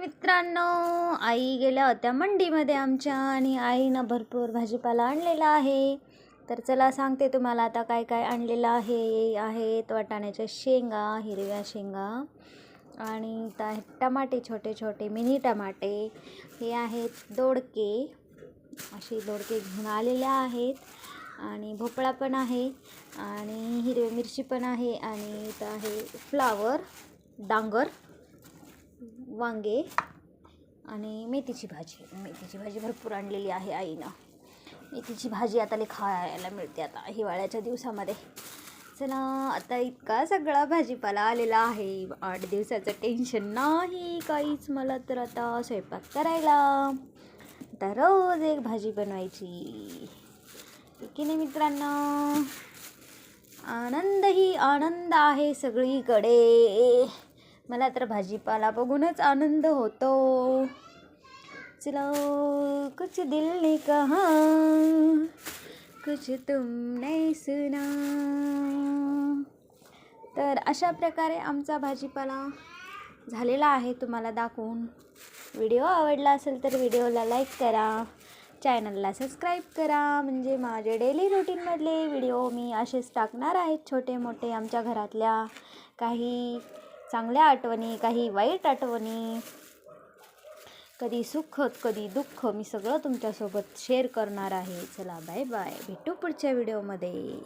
मित्रांनो, आई गेल्या होत्या मंडीमध्ये आमच्या आणि आईनं भरपूर भाजीपाला आणलेला आहे. तर चला सांगते तुम्हाला आता काय काय आणलेलं आहे. आहेत वाटाण्याच्या शेंगा, हिरव्या शेंगा आणि टमाटे, छोटे छोटे मिनी टमाटे. हे आहेत दोडके, असे दोडके घेऊन आलेले आहेत. आणि भोपळा पण आहे आणि हिरवी मिरची पण आहे. आणि इथं आहे फ्लावर, डांगर, वांगे आणि मेथीची भाजी भरपूर आणलेली आहे आईनं. मेथीची भाजी आता खायला मिळते आता हिवाळ्याच्या दिवसामध्ये. चला आता इतका सगळा भाजीपाला आलेला आहे, 8 दिवसाचं टेन्शन नाही काहीच मला. तर आता स्वयंपाक करायला, आता रोज एक भाजी बनवायची, की नाही मित्रांनो. आनंद ही आनंद आहे सगळीकडे. मला तर भाजीपाला बघूनच आनंद होतो. चलो कुछ दिल ने कहा, कुछ तुमने सुना. तर अशा प्रकारे आमचा भाजीपाला झालेला आहे तुम्हाला दाखवून. व्हिडिओ आवडला असेल तर व्हिडिओला लाईक करा, चॅनलला सबस्क्राईब करा. म्हणजे माझे डेली रुटीनमधले व्हिडिओ मी असेच टाकणार आहेत, छोटे मोठे आमच्या घरातल्या काही चांगल्या आठवणी, काही वाईट आठवणी, कधी सुख कधी दुःख, मी सगळं तुमच्यासोबत शेअर करणार आहे. चला बाय बाय, भेटू पुढच्या व्हिडिओमध्ये.